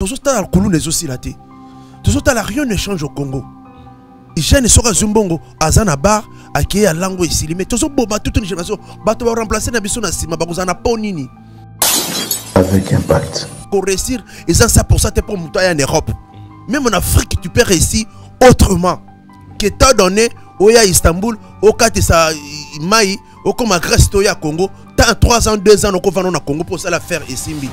Rien ne change au Congo. Jeune Soka Zumbongo, Azana Bar, Ake à Lango et Silime. Tozo Boba, toute une génération, Bato va remplacer Nabiso Nassima, Bagozana Ponini. Avec impact. Pour réussir, et ça, pour ça, t'es pour monter en Europe. Même en Afrique, tu peux réussir autrement. Que t'as donné, Oya Istanbul, Oka Tessa Maï, Okoma Grèce, Toya Congo, t'as 3 ans, 2 ans, au Congo pour ça la faire et Simbi.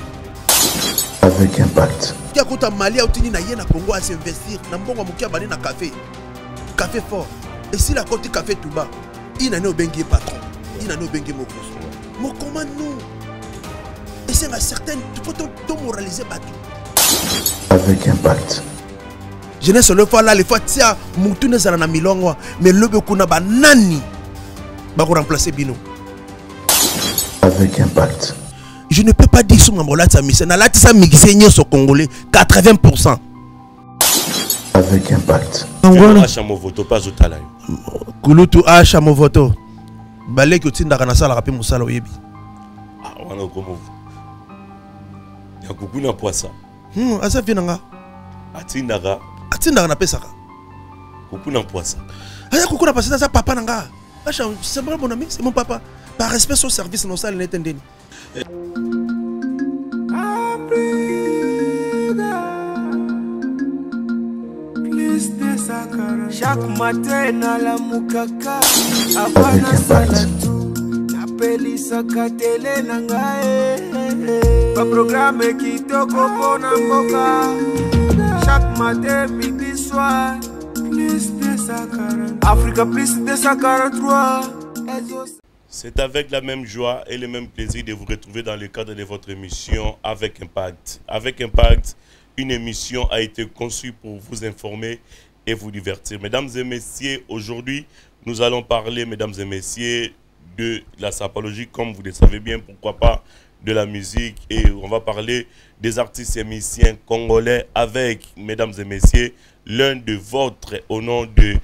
Avec impact. Qui a coûté Mali à Outini na Yena Congo à s'investir. Nambongo Moukia Bani na café. Café fort. Et si la côté café tout bas, il n'a pas bengi patron. Il n'a pas bengi mon cours. Mais comment nous? Et c'est ma certaine, tu peux te moraliser bateau. Avec impact. Je n'ai seulement fois là, les fois tia, Moutouné Zalana Milongwa, mais le Bekuna Banani, va remplacer Bino. Avec impact. Je ne peux pas dire sur mon là, ça mission. Na lati sa mixé sur Congolais, 80%. Avec impact. Achamovoto pas au talayo. Kulutu Achamovoto. Balé que tu n'as pas la rapide Moussala Oyebi. Ah, on a comme vous. Il y a beaucoup de poisson. Asa Vinanga. Atindara. Atindara na pesaka. Beaucoup de poisson. Aya Koukou na passé ça papa Nanga. C'est mon ami, c'est mon papa. Par respect au service, non ça n'est entendu. Chaque matin na la mukaka abana salatu na pelisa katele nangae ba programme kitoko pona mboka chaque matin midi soir plus de 140 Africa plus de 143. C'est avec la même joie et le même plaisir de vous retrouver dans le cadre de votre émission Avec Impact. Avec Impact, une émission a été conçue pour vous informer et vous divertir. Mesdames et messieurs, aujourd'hui, nous allons parler, mesdames et messieurs, de la sapologie, comme vous le savez bien, pourquoi pas de la musique. Et on va parler des artistes et musiciens congolais avec, mesdames et messieurs, l'un de votre, au nom de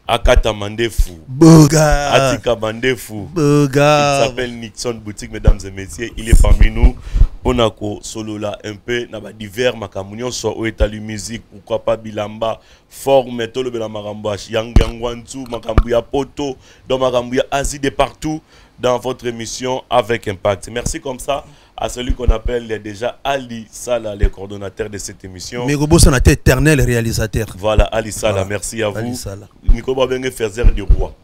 Akata Mandefu. Boga. Atika Mandefu. Boga. Il s'appelle Nixon Boutique, mesdames et messieurs. Il est parmi nous. On a solo là un peu. Naba divers makamunion soit au état de musique. Pourquoi pas Bilamba. Forme tolo bela makambo. Yangwantu makambuya poto. Dans makambuya Asie de partout. Dans votre émission Avec Impact. Merci comme ça à celui qu'on appelle déjà Ali Sala, le coordonnateur de cette émission. Mais Robo, c'est un éternel réalisateur. Voilà, Ali Sala, voilà. Merci à vous. Ali Sala. Nico Babenge Faiseur du Roi.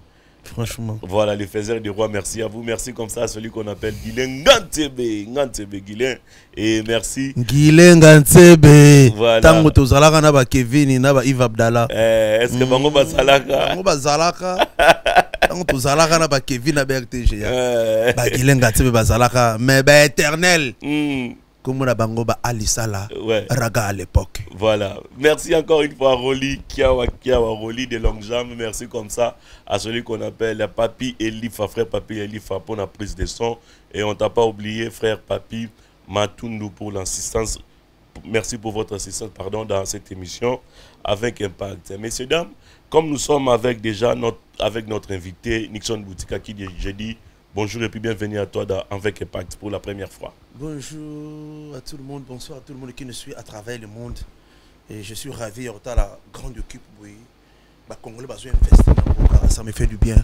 Franchement. Voilà, les faiseurs du roi, merci à vous. Merci comme ça à celui qu'on appelle Guilain Ngantebe. Ngantebe Guilain. Et merci. Guilain Ngantebe. Voilà. Tango tozalaka na ba Kevin na ba Yves Abdallah. Est-ce que bango bazalaka? Bango bazalaka. Tango tozalaka na ba Kevin na ba RTG. Ba Guilain Ngantebe bazalaka mais ba éternel. Comme on a bango ba Ali Sala. Ouais. Raga à l'époque. Voilà. Merci encore une fois à Roli, Kiawa Roli de longues jambes. Merci comme ça à celui qu'on appelle Papi Elifa, frère Papi Elifa pour la prise de son. Et on t'a pas oublié, frère Papi Matundu pour l'assistance. Merci pour votre assistance, pardon, dans cette émission Avec Impact. Messieurs, dames, comme nous sommes avec déjà notre invité Nixon Boutique à qui j'ai dit bonjour et puis bienvenue à toi dans Avec Impact pour la première fois. Bonjour à tout le monde, bonsoir à tout le monde qui nous suit à travers le monde. Et je suis ravi à la grande équipe. Oui. Congolais, ça me fait du bien.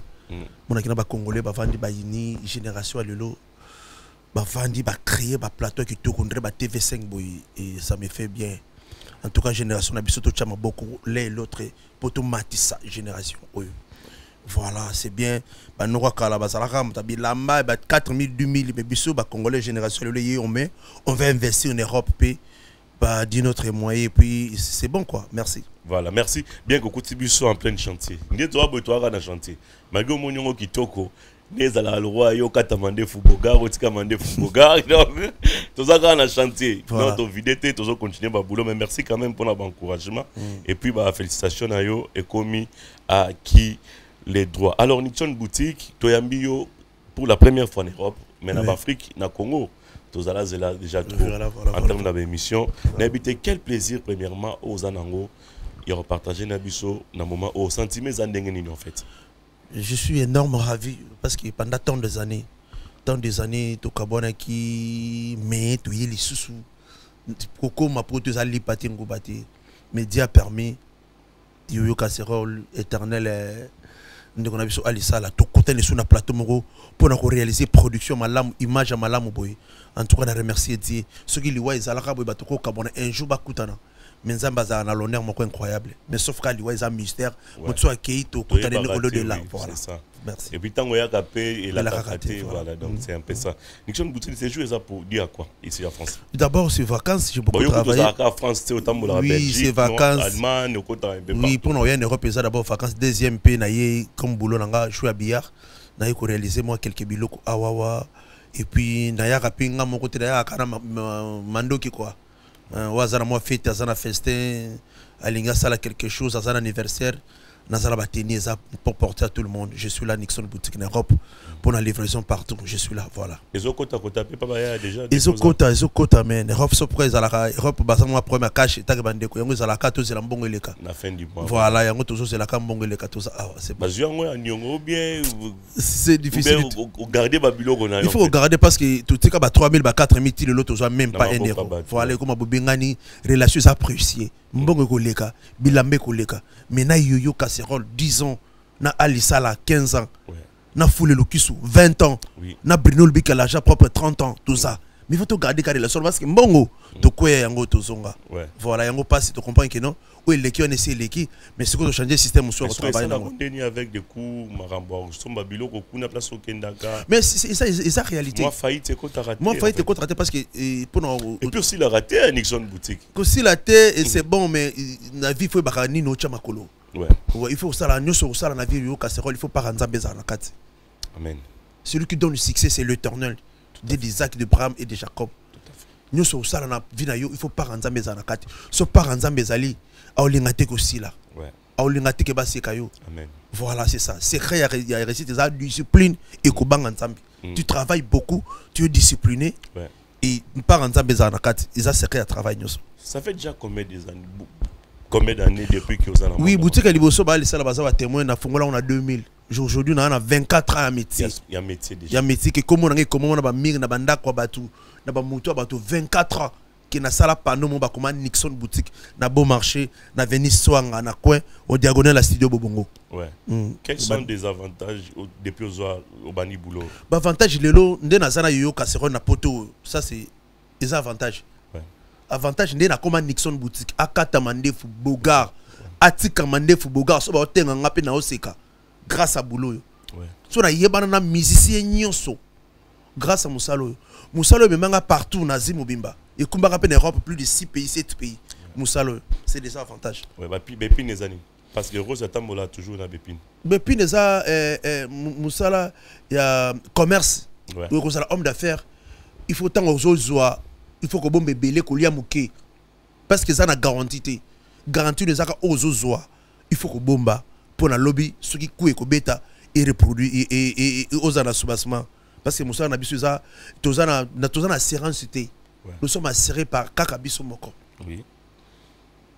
Mon akina Congolais, vandi bayini génération à l'élo, vandi créer plateau qui tourne TV5 et ça me fait bien. En tout cas, génération Nabisoto Chama beaucoup l'un et l'autre pour tout matissa génération. Oui. Voilà, c'est bien. Nous avons 4 000, 2 000, mais bisous, Congolais, génération, on va investir en Europe, puis dire notre moyen, puis c'est bon quoi. Merci. Voilà, merci. Bien que Koutibi soit en plein chantier. Nous avons un chantier. Malgré mon qui toko, nous allons le roi, yo katamande fubogar, otikamande fubogar. Tout ça un chantier. Notre vidéo, tout ça continue à boulot, mais merci quand même pour l'encouragement. Et puis, félicitations à yo et commis à qui les droits. Alors, Nixon Boutique, Toyambio, pour la première fois en Europe, mais en Afrique, en Congo, tous là déjà trop en termes d'émission. N'habitez quel plaisir, premièrement, aux Anango, et repartager Nabiso, dans moment au sentiment Zandengeni, en fait. Je suis énormément ravi parce que pendant tant des années, Tokabona qui met, tu y les sous Coco ma proteuse à l'ipati ngobati. Média permis. Yoyo casserole éternel. Nous avons vu Alissa là. Tout côté sur le plateau moro pour nous réaliser production malam image à malam boy. En tout cas, on remercie Dieu. Ceux qui liwa ils alaka boy batoko kabona un jour bakutana. Mais Nzambaza na l'honneur moko incroyable. Mais sauf qu'à liwa ils a mystère. Motso akei to kutana au lieu de là. Voilà. Merci. Et puis tant qu'on y a capé et la raté, voilà. Donc c'est un peu ça. Nixon Boutique, c'est joué ça pour dire quoi ici en France. D'abord c'est vacances, j'ai beaucoup travaillé. En France, c'est autant pour la Belgique. Oui, c'est vacances. Allemagne, au côté un peu. Oui, pour nous en Europe, c'est d'abord vacances. Deuxième pays, naïe comme boulot nanga, jouer à billard, naïe ko réaliser moi quelques bilots awawa. Et puis naïa rapinga mon côté naïa kana mando qui quoi. Wazana moi fête, azana festin, alinga sala quelque chose, azana anniversaire. Nazala Bateni pour porter à tout le monde. Je suis là, Nixon Boutique en Europe, pour la livraison partout. Je suis là, voilà. Les autres côtés, déjà. Les autres côtés, mais Europe surprise à la Europe, basant moi premier cash, t'as demandé que yango zala kato zela mbongo eleka. La fin du mois. Voilà, yango toujours c'est la mbongo eleka tout ça. Ah, c'est pas. Bien. C'est difficile. Garder Babylone. Il faut regarder parce que tout est comme 3000, 4000, l'autre soit même pas un euro. Voilà, comme Bobengani, relation appréciée. Mbongo koleka, bilambe koleka. Mais na yoyo casserole 10 ans, na Alissa la 15 ans, na Foulé Lokisu 20 ans, na Bruno Lubika la propre 30 ans, tout ça. Mais il faut te garder carré la relation parce que mbongo, to quoi yango to zonga. Voilà, yango passe, tu comprends que non? Oui, les qui on essaie les qui, mais c'est quoi de changer le système sur le travail. Avec des coups, Marambo, son Babilo, qu'on a place au Kendaka. Mais c'est ça la réalité. Moi, faillite, c'est quoi t'as raté? Moi, faillite, c'est quoi t'as raté parce que pour nous. Et puis aussi, il a raté à Nixon Boutique. Aussi, la terre, c'est bon, mais la vie, il faut que ni no chamakolo. Il faut que ça, la vie, il faut pas rendre ça bizarre. Amen. Celui qui donne le succès, c'est l'Éternel. D'Isaac, d'Abraham et de Jacob. Nous sommes ça, il faut pas rendre ça bizarre. Sauf pas rendre ça bizarre. Aolingate aussi là. Aolingate ke basi kayo. Amen. Voilà, c'est ça. C'est créer il y a récit des discipline et kobang ensemble. Tu travailles beaucoup, tu es discipliné. Et pas ensemble za nakati, ils a secret à travail nous. Ça fait déjà combien d'années depuis que vous en avez? Oui, boutique liboso ba les baza ba témoin na fongola on a 2000. Aujourd'hui on a 24 ans à métier. Il y a métier déjà. Il y a métier que comme on a ba mir na banda kwa batu, na ba moto batu 24 ans. Qui na sala pano mon bakoma Nixon Boutique na beau marché na Venise Swanga na coin au diagonale la studio Bobongo. Quels sont des avantages depuis au bani boulot? Avantage lelo ndé na zana yoyo casserole na poto, ça c'est des avantages. Avantage ndé na koma Nixon Boutique akata mandefu bogar atika mandefu bogar so ba otenga ngape na oseka grâce à boulot. So na yebana na musicien nyonso grâce à Musalo. Musalo memanga partout na Zimobimba. Et comme en Europe, plus de 6 pays, 7 pays. Moussalo, c'est des avantages. Oui, puis Bépine les années. Parce que Rose Tambola toujours dans Bépine. Bépine les a Moussala, il y a commerce. Il y a homme d'affaires. Il faut tant aux autres, il faut que bon bébé qu'on lui a mouqué. Parce que ça a garantie. Garantie les a aux autres. Il faut que bomba pour la lobby, ceux qui couent et bêta et reproduit et aux en soubassement. Parce que Moussala n'a pas ça, tous en assurance. Nous sommes assurés par Kakabiso Moko. Oui.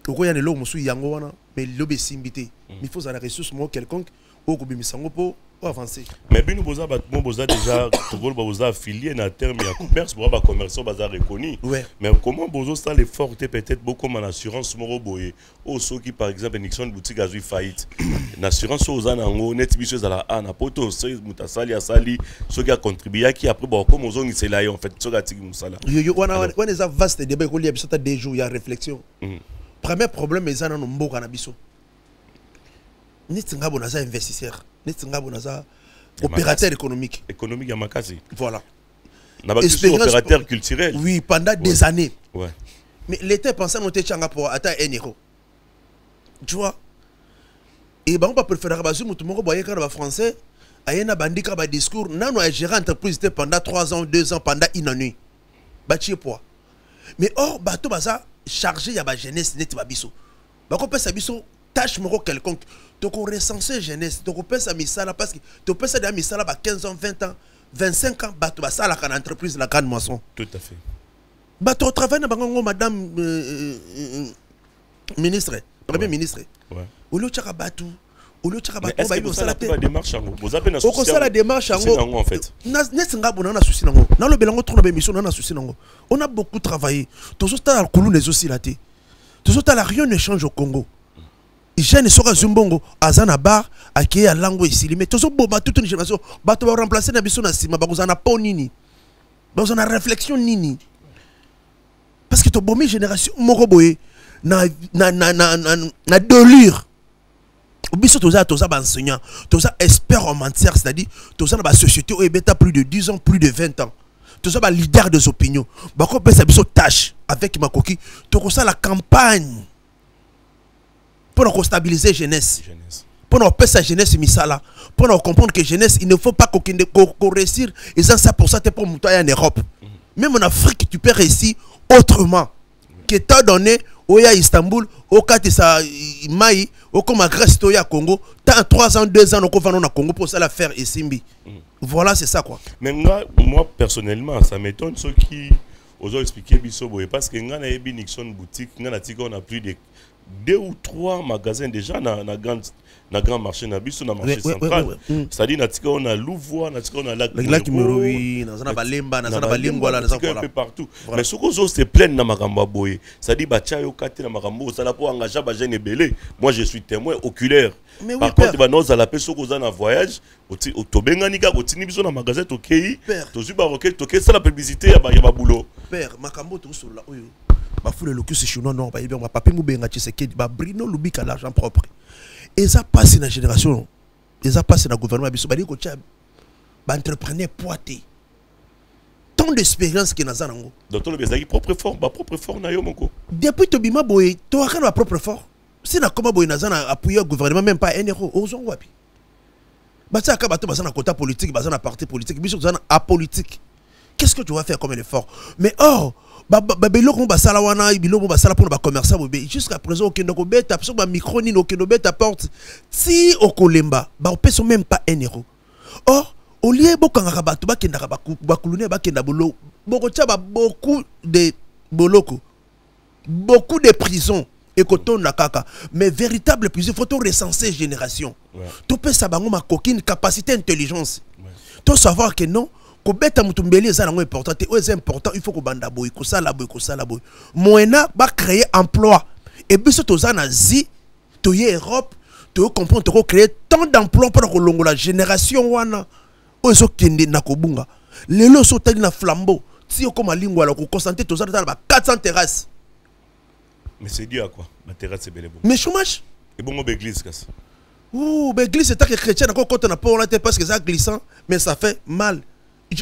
Il y a des gens qui sont mais l'obé simbité. Il faut avoir la ressource quelconque pour avancer. Mais bien nous avons déjà affilié à terme et à commerce pour avoir commerçant bazar reconnu. Mais comment vous avez l'effort peut-être beaucoup en assurance moroboye ou ceux qui par exemple Nixon Boutique a eu faillite. L'assurance aux anango net biso à la ana poto c'est mutasali asali ceux qui a contribué qui après bon comme aux c'est là en fait ceux qui a tigé musala. On est un vaste débat qu'on y a besoin de des jours il y a réflexion. Premier problème les anango mboka na biso. Ni tinga bonaza investisseur, ni tinga bonaza opérateur économique. Économique à Makasi. Voilà. Opérateur culturel. Oui, pendant des années. Mais l'État pensait monter Tchanga pour atteindre 1 euro. Tu vois? Et ben on va préférer que tout le monde voyait quand les Français ayena bandika ba discours nano a géré entreprise pendant 3 ans, 2 ans, pendant 1 année. Bâtir poids. Mais or bateau baza chargé ya ba jeunesse net ba biso. Ba ko pesa biso tâche moko quelconque. Donc on recense jeunesse, donc on pesa misala parce que tu pesa da misala ba 15 ans, 20 ans, 25 ans bateau ba sala kan entreprise la grande moisson. Tout à fait. Bateau travail na bango madame ministre, premier ministre. Au lieu de bateau au lieu de mais est-ce que vous avez la démarche vous avez la démarche en fait on a beaucoup travaillé tout ça rien ne change au Congo. Jeune soka zumbongo azana bar akie à lango ici mais tozo boba toute une génération bato ba remplacer na biso na sima ba kozana po nini ba kozana réflexion nini parce que to bomi génération moko boye na dolure biso toza ba enseignant toza expert en matière c'est-à-dire toza na ba société o ebeta plus de 10 ans plus de 20 ans toza ba leader des opinions ba ko pesa biso tâche avec makoki to ko la campagne pour stabiliser jeunesse. Pour nous faire sa jeunesse misala. Pour nous comprendre que jeunesse, il ne faut pas qu'on réussisse. Et ça, pour ça, tu es pour monter en Europe. Même en Afrique, tu peux réussir autrement. Que tu as donné au Istanbul, au Katissa Maï, au Grèce, au Congo. Tu as 3 ans, 2 ans, au Congo pour ça la faire et Simbi. Voilà, c'est ça quoi. Mais moi, personnellement, ça m'étonne ceux qui osent expliquer parce que nous avons Nixon boutique, on a plus de 2 ou 3 magasins déjà dans le grand marché na marché central. C'est-à-dire on a Louvois, on a Lac Miroui, on a Balemba, on a Balingwala, un peu partout. Mais ce qu'on se plaint dans Makamba Boye, c'est-à-dire bacha yo kate na Makambo, ça la pour engager ba jeune belé. Moi je suis témoin oculaire. Par contre ba nous ala peso ko za na voyage, au tobengani ka otini biso na magasin to kei, to zu ba rokel to kei ça la publicité ya ba boulot. Père Makambo to sur la oyo. Ba foule le cul c'est chinois non ba yebia ba papi mubenga Tshisekedi ba Brino Lubika l'argent propre. Et ça passe dans la génération. Et ça passe dans le gouvernement biso ba di ko tia ba entrepreneur poité. Tant d'expérience que naza nango. Donc le bezaki propre fort na yo moko. Depuis to bima boy to akana ba propre fort. Si na koma boy naza na appuyer le gouvernement même pas 1 euro ozon wapi. Ba tia ka bato bazana quota politique, bazana parti politique, biso bazana apolitique. Qu'est-ce que tu vas faire comme un effort? Mais biloko basala wana biloko basala pour ba commerçant jusqu'à présent aucun donc beta sur ba micro ni aucun beta porte si okolemba ba opeso même pas 1 euro. Or au lieu bokanga bato ba kenda ba kulune ba kenda bolo boko tia ba beaucoup de boloko beaucoup de prisons et koton na kaka mais véritable prison faut to recenser génération. To pesa bango ma coquine capacité intelligence. To savoir que non kobeta mutumbeli eza nango important te c'est important il faut ko banda boy ko sala boy moena ba créer emploi et biso toza na zi to ye Europe to comprendre to créer tant d'emplois pour ko longola génération wana ozo kende na kobunga lelo so tali na flambeau si okoma lingwa la ko concentrer toza na ba 400 terrasses mais c'est dû à quoi la terrasse c'est bel et bon mais chômage et bon église casse l'église c'est que chrétien encore quand on a pas on la parce que ça glissant mais ça fait mal.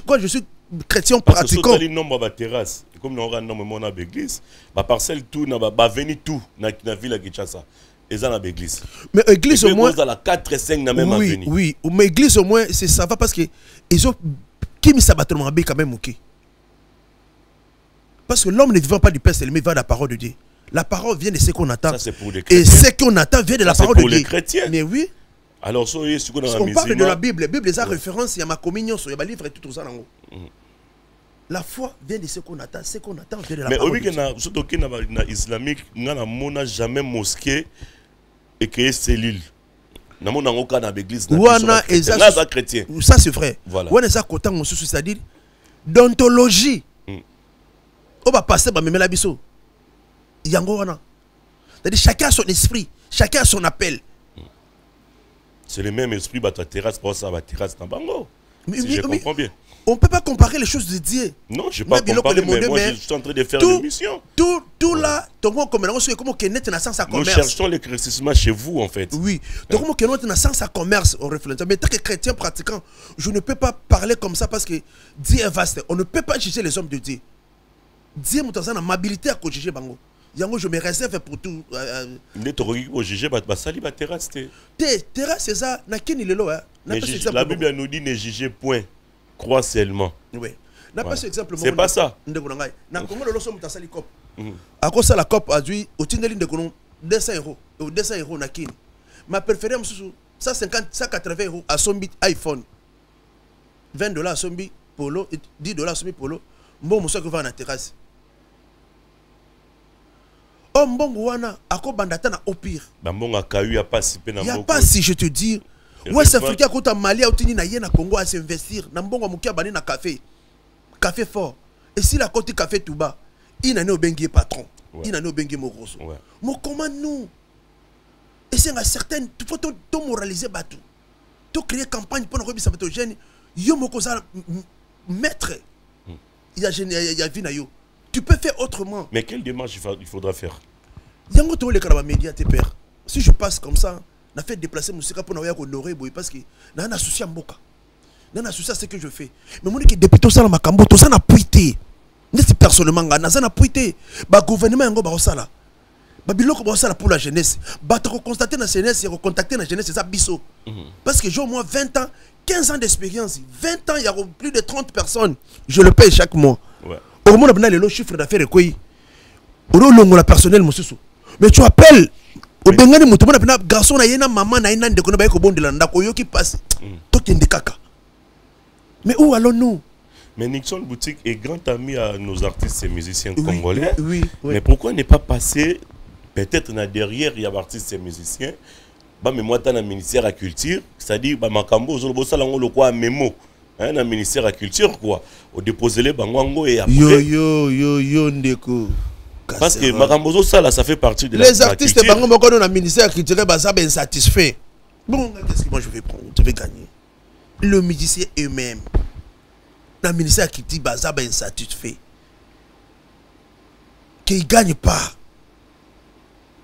Quand je suis chrétien pratiquant. Parce que nombre de terrasses, comme nous avons une église, ma parcelle tout, va venir tout dans la ville de Kinshasa. Et ça dans l'église. Mais l'église au moins. Dans la 4 et 5 dans même avenue. Oui, mais l'église au moins, ça va parce que ils ont qui me sabatement quand même ok. Parce que l'homme ne vivant pas du pain, mais va de la parole de Dieu. La parole vient de ce qu'on attend. Ça c'est pour les chrétiens. Et ce qu'on attend vient de la parole de Dieu. C'est pour les chrétiens. Mais oui. Alors, on parle de la Bible. La Bible, les référence, il y a ma communion, il y a ma livre et tout ça. La foi vient de ce qu'on attend. Ce qu'on attend vient de la parole de Dieu. Mais surtout que dans l'islamique, on n'a jamais mosquée et créé cellule. On n'a aucun dans l'église. Ça, c'est vrai. Voilà. On a ça côté, c'est-à-dire d'ontologie. On va passer par la biso. C'est-à-dire chacun a son esprit, chacun a son appel. C'est le même esprit, ta terrasse, pour ça, terrasse dans Bango. Si je comprends bien. On ne peut pas comparer les choses de Dieu. Non, je ne peux pas comparer, mais moi, je suis en train de faire une mission. Tout là, nous cherchons l'éclaircissement chez vous, en fait. Oui. Donc, comment on a sens à commerce au référendum. Mais tant que chrétien pratiquant, je ne peux pas parler comme ça parce que Dieu est vaste. On ne peut pas juger les hommes de Dieu. Dieu a une amabilité à juger Bango. Je me réserve pour tout. Terrasse, c'est ça. La Bible nous dit ne jugez point, crois seulement. Oui. C'est pas ça. À cause de la COP, a dû au Tindeli de 200 euros. 200 euros na kini. Ma préférée, 150, 180 euros à son iPhone. $20 à son polo, $10 à son polo. Bon, monsieur qui va à la terrasse. Oh mbongo wana ako bandata na au pire. Bambongo akayu ya pas si pe na Il y a mboko. pas si je te dis. Ouest Africain kota Mali autini na yena Congo à s'investir na mbongo mukia bani na café. Café fort. Et si la côté café tout bas, il n'a pas bengi patron. Il n'a pas bengi moroso. Mais comment nous? Et c'est un certain, il faut tout moraliser bateau. Tout créer campagne pour nous remettre bateau jeune. Yo moko za maître. Il y a vie na yo. Tu peux faire autrement. Mais quelle démarche il faudra faire? Yango to le karaba média te père. Si je passe comme ça, na fait déplacer musika pour na ya ko honorer boy parce que na na souci mboka. Na na souci c'est que je fais. Mais mon que depuis tout ça na makambo tout ça na puité. Nesti personnellement na ça na puité. Ba gouvernement yango ba osala. Ba biloko ba osala pour la jeunesse. Ba to constater na jeunesse et recontacter na jeunesse ça biso. Parce que j'ai au moins 20 ans, 15 ans d'expérience. 20 ans, il y a plus de 30 personnes. Je le paye chaque mois. Ouais. Au moment où on a le chiffre d'affaires quoi? On a le personnel monsieur. Mais tu appelles au Bengani mutu na garçon na yena maman na yena ndeko na ba ko bondela ndako yo qui passe. To kende kaka. Mais où allons-nous? Mais Nixon Boutique est grand ami à nos artistes et musiciens congolais. Oui. Mais pourquoi ne pas passer peut-être derrière il y a artistes et musiciens? Bah mais moi dans le ministère de la culture, c'est-à-dire bah makambo zolo salango le quoi mémo, hein, dans le ministère de la culture quoi, au déposer les bangango et après. Yo ndeko. Parce que makambo ça là ça fait partie de les artistes et bangango quand on a ministère de la culture bah ça ben satisfait. Bon qu'est-ce que moi je vais prendre? Je vais gagner. Le musicien eux-mêmes. Le ministère de la culture bah ça ben satisfait. Qu'ils gagnent pas.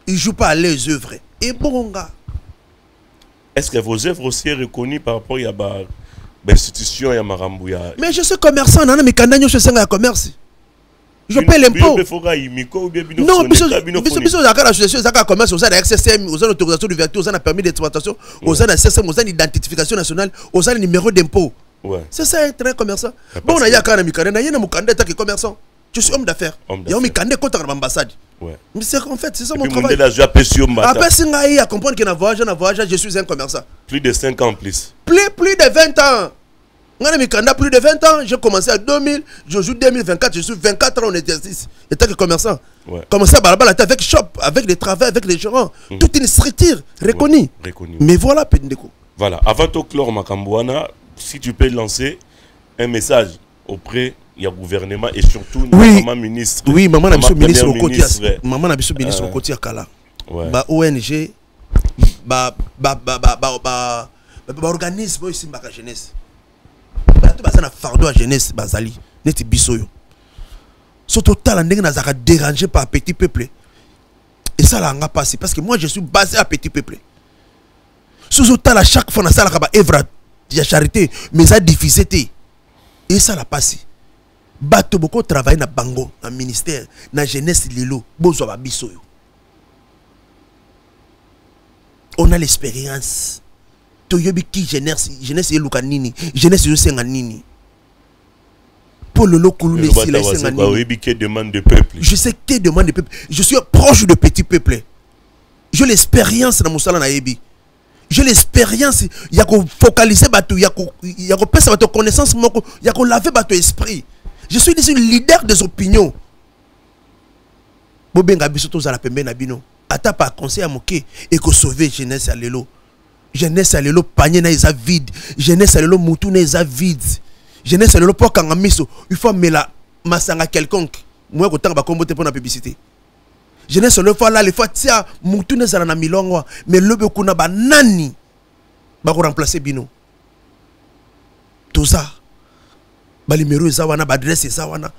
Ils jouent pas les œuvres. Et bon gars. Est-ce que vos œuvres aussi sont reconnues par rapport à l'institution et à Marambouya? Mais je suis commerçant, non, mais quand je suis un commerce, je paie l'impôt. Non, bisous à la association, à commerce, aux AXSM, aux autorisations d'ouverture, aux permis d'exploitation, aux AXSM, aux identification nationale, aux numéros d'impôt. C'est ça un très commerçant. Bon, on a un candidat, il y a un candidat qui est commerçant. Je suis homme d'affaires. Il y a un candidat contre l'ambassade. Ouais. Mais c'est en fait, c'est ça mon travail. Après, si on comprendre qu'il y a un voyage, je suis un commerçant. Plus de 5 ans plus. Plus de 20 ans. Plus de 20 ans, j'ai commencé à 2000, je joue 2024, je suis 24 ans en exercice. Et tant que commerçant. Ouais. Commencé à balabala avec shop, avec les travaux, avec les gérants. Toute une structure reconnue. Ouais. Mais voilà, Pendeko. Voilà, avant de clore Makambouana, si tu peux lancer un message auprès du gouvernement et surtout maman ministre. Oui, maman a mis ministre au côté. Maman a mis ministre au côté à Kala. Bah ONG, bah organisme ici ma jeunesse. Bah tout ça na fardeau à jeunesse bazali. Neti bisoyo. Ce total ndenge na zaka dérangé par petit peuple. Et ça là nga passé parce que moi je suis basé à petit peuple. Ce total à chaque fois na ça là ka ba œuvre de charité mais ça diffusé. Et ça l'a passé. Bato beaucoup travailler na bango, na ministère, na jeunesse lilo, bozo ba bisoyo. On a l'expérience. Toyobi ki jeunesse yeluka nini, jeunesse yo senga nini. Pour le lokulu les sila senga nini. Demande de peuple. Je sais que demande de peuple. Je suis proche de petit peuple. J'ai l'expérience na musala na yebi. J'ai l'expérience, il y a qu'on focaliser bateau, il y a qu'on passer bateau connaissance, il y a qu'on laver bateau esprit. Je suis le leader des opinions. Bobenga biso to za la pembe na bino. Ata pa conseil à moké et ko sauver jeunesse à lelo. Jeunesse à lelo panier na isa vide. Jeunesse à lelo mutu na isa vide. Jeunesse à lelo po kanga miso. Il faut mela masanga quelconque. Moi ko tanga ba kombote pour la publicité. Jeunesse le fois là les fois tia mutu na za na milongwa mais lobe kuna ba nani ba ko remplacer bino. Tout ça. Ba numéro ezawana ba adresse ezawana.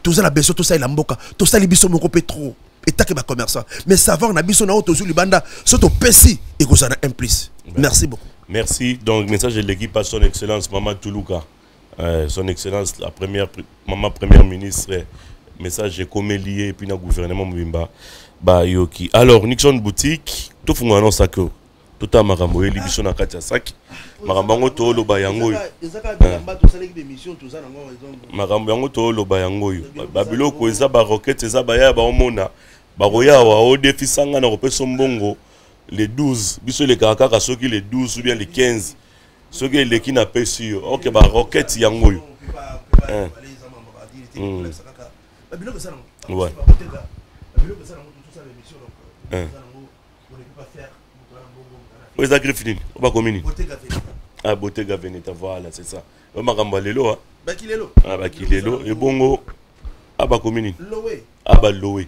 Tout ça la beso tout ça il mboka. Tout ça libiso moko pe trop. Et ta que ba commerçant. Mais savoir na biso na auto zu libanda soto pesi et ko ça na implice. Merci beaucoup. Merci. Donc message de l'équipe à son excellence Maman Toulouka. Son excellence la première maman première ministre. Message est comme lié et puis na gouvernement Mbimba ba yoki. Alors Nixon Boutique tout font annonce ça que tout à Marambo libiso na katia sac. Marambango to lo bayango. Marambo yango to lo bayango. Babilo ko eza ba roquette eza ba ya ba omona. Ba roya wa o défi sanga na repeso mbongo les 12 biso les kaka soki les 12 ou bien les 15. Soki les qui na pesi OK ba roquette yango. Ouais. Oui, ça griffe fini. On va communier. Ah, Bottega Veneta, voilà, c'est ça. On va cambalelo, hein. Bakilelo. Ah, Bakilelo. Et bongo. Ah, bah communier. Loé. Ah, bah Loé.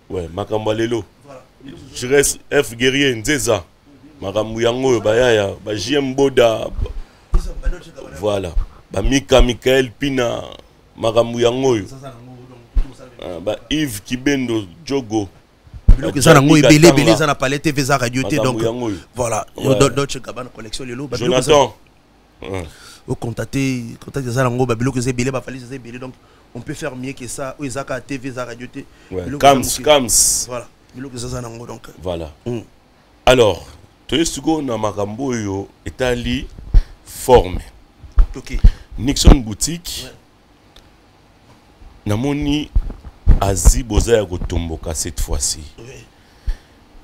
Ouais, Makambalelo. Je reste F guerrier Nzeza. Makambu yango bayaya, ba JM Boda. Voilà. Ba Mika Michael Pina. Makambu yango. Ba Yves Kibendo Jogo. Voilà. Jonathan. Donc on peut faire mieux que ça. TV, radio. Kams. Voilà. Voilà. Alors, tu es na makambo yo etali forme. OK. Nixon boutique. Namoni Asie boza ya kotomboka cette fois-ci. Oui.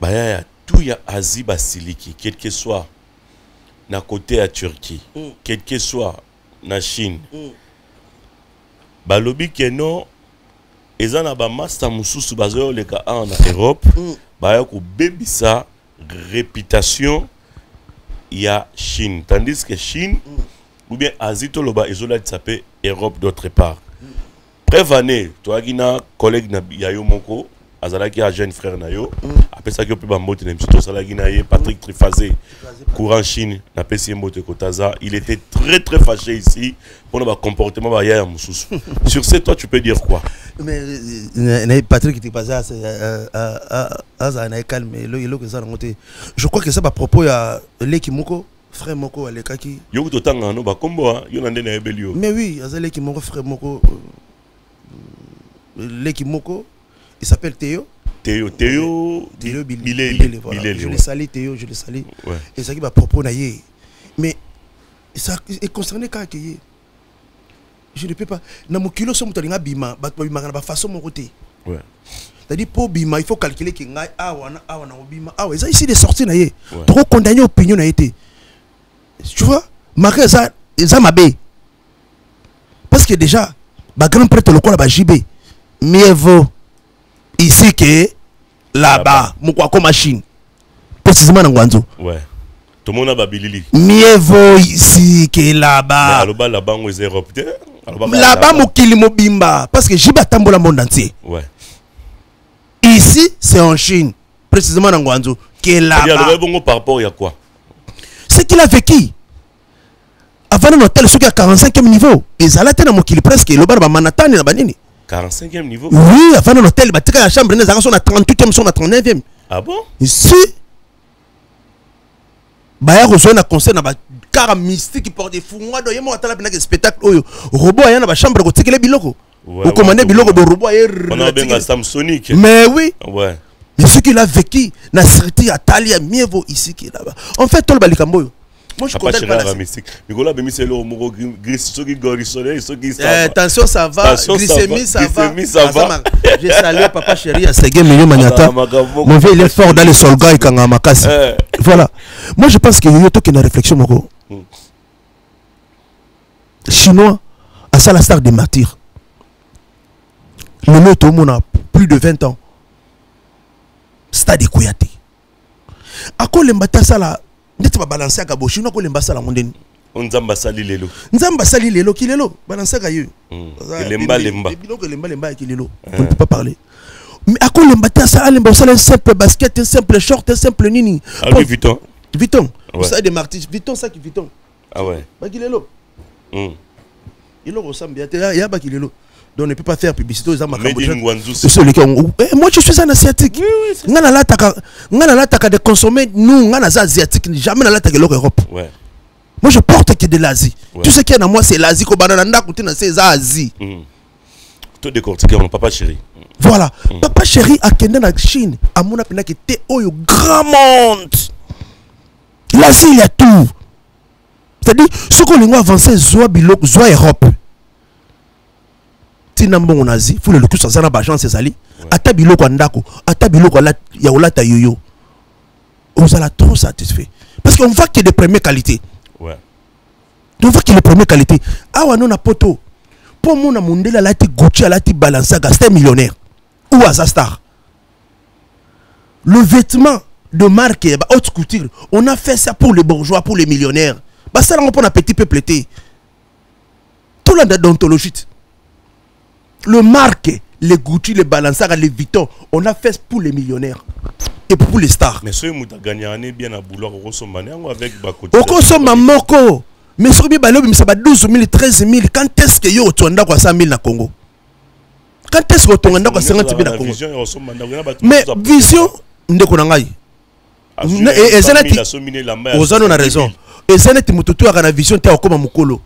Baya tout ya Asie basiliki, quel que soit na côté à Turquie, quel que soit na Chine. Balobi keno ezana ba master mususu bazo leka en Europe, baya ko bebisa réputation ya Chine, tandis que Chine ou bien Asie to loba ezola s'appelle Europe d'autre part. Prévané, toi qui na collègue na yayo moko, azala qui a jeune frère na yo, après ça que peut ba mbote na msito sala qui na ye Patrick Trifazé, courant Chine, na pesi mbote kotaza, il était très fâché ici pour le comportement ba yaya mususu. Sur ce, toi tu peux dire quoi? Mais Patrick Trifazé a calme, je crois que ça à propos ya Leki Moko. Frère Moko Alekaki. Yo to tanga no ba kombo yo na ndena ebelio. Mais oui, azale ki mon frère Moko Leki Moko, il s'appelle Théo. Théo Bilé, voilà. Je le salue Théo, je le salue. Ouais. Et ça qui va propos naïe. Mais ça est concerné quand je ne peux pas. Na mon kilo somme tolinga bima, bima na façon mon côté. Ouais. C'est-à-dire pour bima, il faut calculer que ngai awana bima. Ah ouais, ça ici des sorties naïe. Trop condamné opinion na été. Tu vois, marqué ça m'a bé. Parce que déjà, ma grand prêtre le quoi là JB, mieux vaut ici que là-bas, mon quoi comme machine. Précisément dans Guanzo. Ouais. Tout le monde a babilili. Mieux vaut ici que là-bas. Là-bas, on est Europe. Là-bas, mon kilimo bimba. Parce que JB a tambola le monde entier. Ouais. Ici, c'est en Chine. Précisément dans Guanzo. Que là-bas. Par rapport à quoi? C'est qu'il a vécu. Avant un hôtel, ceux qui à 45e niveau. Ils allaient dans mon kili presque. Le bar Manhattan et la banini. 45e niveau? Oui, avant un hôtel, la chambre, ils sont à 38e, sont à 39e. Ah bon? Ici, Baya rejoint un concert dans car mystique qui porte des fous. Moi, il y a un spectacle. Robot, il y a une chambre qui est biloko. Vous commandez biloko de robot. On a bien un Samsonic. Mais oui. Ouais. Mais ce qu'il a vécu, n'a sorti à Talia, mieux vaut ici qu'il là-bas. En fait, tout le balikamboyo. Moi, je connais pas la mystique. Nicolas Bemi, c'est le mot gris, ceux qui gorissonnent, ceux qui savent. Attention, ça va. Glycémie, ça va. J'ai salué papa chéri à Segé Milio Maniata. Mon vieux, il est fort dans les soldats et Kangamakasi. Voilà. Moi, je pense qu'il y a une réflexion. Chinois, à ça la star des martyrs. Le nom tout le monde a plus de 20 ans. Stade Kouyaté. À quoi l'embata ça là? N'était pas balancé à Gabo. Chinois, quoi l'embata la mondaine? On Nzamba sali lelo. Nzamba sali lelo, qui lelo? Balancé à Gaïeux. Lemba. Lemba, qui lelo. On ne peut pas parler. Mais à quoi l'embata ça? L'embata un simple basket, un simple short, un simple nini. Ah oui, Vuitton. Vuitton. Ça des martyrs. Vuitton, ça qui Vuitton. Ah ouais. Bah, qui lelo? Il ressemble bien. Il y a pas qui lelo. Donc on ne peut pas faire publicité aux Moi je suis un asiatique. On a l'attaque de consommer nous on a des asiatiques jamais l'attaque de l'Europe. Ouais. Moi je porte que de l'Asie. Tout ce qui est dans moi c'est l'Asie ko banana ndaku tina c'est Asie. Tout décortiqué mon papa chéri. Voilà. Papa chéri a kende na Chine a mon apena que te oyo grand monde. L'Asie il y a tout. C'est-à-dire ce qu'on a avancé zoa bilok zoa Europe. Tinambo en Asie, faut le coup ça na bagent c'est sali. Ata biloko ndako, ata biloko la ya olata yoyo. On s'en a trop satisfait parce qu'on voit qu'il y a des premières qualités. Ouais. On voit qu'il y a des premières qualités. Ah ouais non na poto. Pour mon mondela la ti Gucci la ti Balenciaga, c'était millionnaire. ou à Star. Le vêtement de marque haute couture, on a fait ça pour les bourgeois, pour les millionnaires. Bah ça on prend un petit peu plété. Tout la d'odontologie. Le marque, les Gucci, les Balenciaga, les Vuitton, on a fait pour les millionnaires et pour les stars. Mais ce qui a gagné bien à Boulogne, on avec Bako. Au consomme Moko. Mais ce qui est ça va 12 000, 13 000. Quand est-ce que yo tu as 100 000 na Congo? Quand est-ce que tu as 50 000 na Congo? Mais vision, ndeko nangai. Et ça a raison. Et ça n'est mututu a vision te comme mukolo.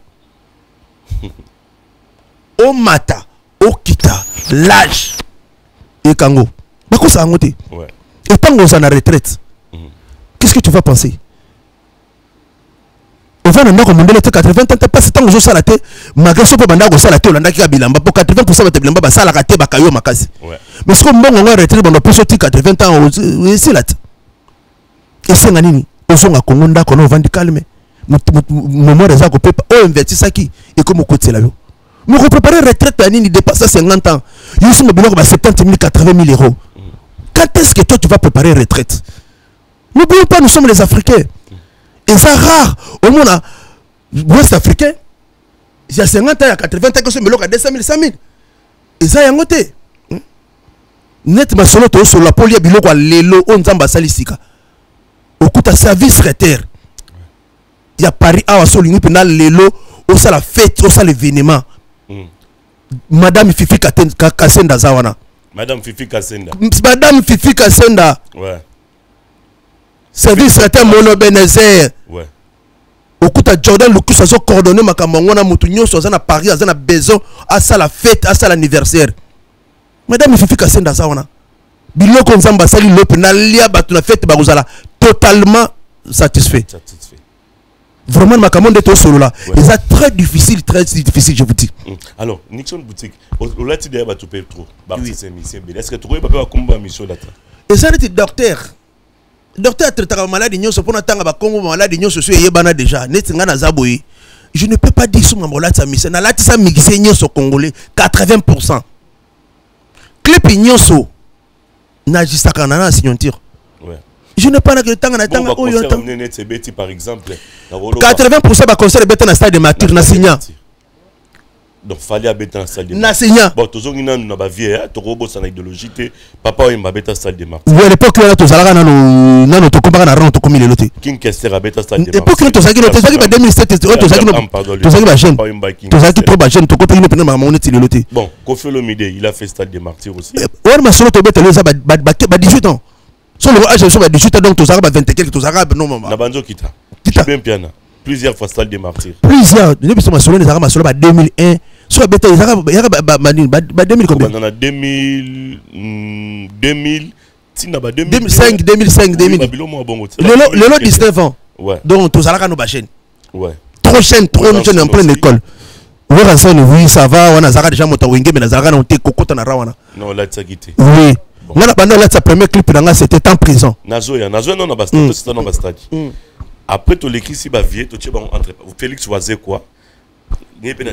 Au mata, au kita, l'âge et kango. Bako ça ngote. Ouais. Et tant qu'on s'en a retraite. Qu'est-ce que tu vas penser? On va dans le monde 80 ans parce que tant que je salaté, malgré ce que banda go salaté, on a qui a bilamba pour 80% de bilamba ça la raté bakayo makasi. Mais ce que bon on va retraite on peut sortir 80 ans c'est là. Et c'est nani on a Congo ndako on va calmer. Moment des ako pepa o investir ça qui et comme côté là yo. Mais on préparer retraite à nini dépasse 50 ans. Yo sont biloko ba 70 000 80 000 euros. Quand est-ce que toi tu vas préparer retraite? N'oublions pas nous sommes les Africains. Et c'est rare. Au monde, l'Ouest africain, il y a 50 ans, il y a 80 ans, que ce mélange à 200 000, 100 000. Et ça, il y a un côté. Net, ma solo, tu as sur la polia, biloko, l'élo, on zamba salisika. Au coup, tu as service retraite. Il y a Paris, à Solini, puis l'élo, au ça la fête, au ça l'événement. Madame Fifi Kassenda Zawana. Madame Fifi Kassenda. Madame Fifi Kassenda. Ouais. Service retraite Mono Benezer. Ouais. Au coup, Jordan Lucas a coordonné ma camangona Moutounio, soit à Paris, à besoin, à ça la fête, à ça l'anniversaire. Madame Fifi Kassenda Zawana. Biloko Nzamba Sali Lopena, Lia Batuna fête, Baruzala, totalement satisfait. Vraiment, ma commande est au solo là. Et ça très difficile, je vous dis. Alors, Nixon Boutique, on l'a dit d'ailleurs, tu payes trop. Est-ce que tu peux pas combattre mission là? Et ça, c'est docteur. Docteur a traité la maladie, nous sommes en Congo, maladie, nous sommes yébana déjà. Je ne peux pas dire sur ma malade, ça mission. Na lati sa mixé nous sommes congolais 80%. Clip nous sommes na juste kanana signature. Ouais. Je ne pas que le temps na tanga o yo temps. Par exemple, 80% ba concert beta na stade de Martyr na signa. Donc fallait habiter en salle de martyr. Bon, toujours une na ba vie, to robo sans idéologie, papa il m'a habité en salle de martyr. Oui, à l'époque là to zalaka nano to combat na rang to comme il est King Kester habité en salle de martyr. Époque to zaki ba 2007 to zaki ba jeune. To zaki trop ba jeune to côté une pena maman est loté. Bon, Kofi Olomide, il a fait stade de martyr aussi. Ouais, ma solo to beta le ça ba 18 ans. Sur le âge so ba 18 ans donc to zaka ba 20 quelques to zaka non maman. Na banjo kita. Bien piana. Plusieurs fois stade de martyr. Plusieurs, depuis ma solo les zaka ma solo ba 2001. Soit bête, il y a 2000 combien? On a 2000, 2005, 2005, 2000. Le lot 19 ans. Ouais. Donc, tous à la chaîne. Ouais. Trop chaîne en pleine école. Oui, ça va, on a Zara déjà monté Wingé, mais Zara on était cocotte en arawana. Non, là, tu as quitté. Oui. On a pendant là, sa première clip, c'était en prison. Nazo, non, c'était dans Bastade. Après, tu l'écris si bavier, tu es entre Félix Oisé quoi. Il y a un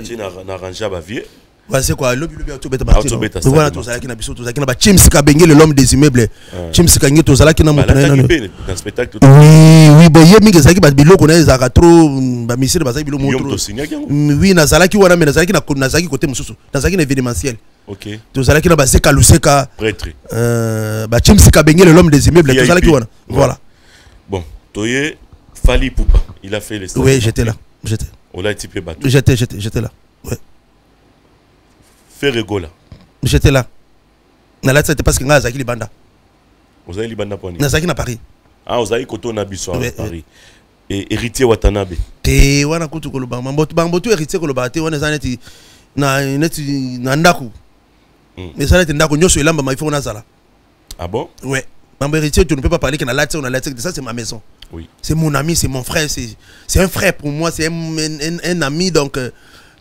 arrangé à Bavier. C'est quoi? L'homme voilà, tout ça qui n'a pas Chimsika Bengue, l'homme des immeubles. Chimsika Bengue, tout ça qui n'a pas montré. Oui, bon, il y a des gens qui ont dit que ça trop. Oui, Nazala qui wana, mais Nazala qui n'a pas Nazaki côté Moussou. Nazaki événementiel. Ok. Tout ça qui n'a pas Seka Luseka. Prêtre. Chimsika Bengue, l'homme des immeubles. Tout ça qui wana. Voilà. Bon, Toye Fali Poupa, il a fait les. Oui, j'étais là. J'étais. On a été peu battu. J'étais là. Ouais. Ferregola. J'étais là. C'était parce que Nazaki Libanda. Vous avez Libanda pour Nazaki na Paris. Ah, vous avez Koto Nabiso à Paris. Et héritier Watanabe. Te wana kutu koloba. Mambotu héritier koloba. Te wana zaneti na ndaku. Mais ça n'était ndaku nyoso elamba ma il faut nazala. Ah bon? Ouais. Mambo héritier tu ne peux pas parler que na latte on a latte. Ça c'est ma maison. Oui. C'est mon ami, c'est mon frère, c'est un frère pour moi, c'est un ami, donc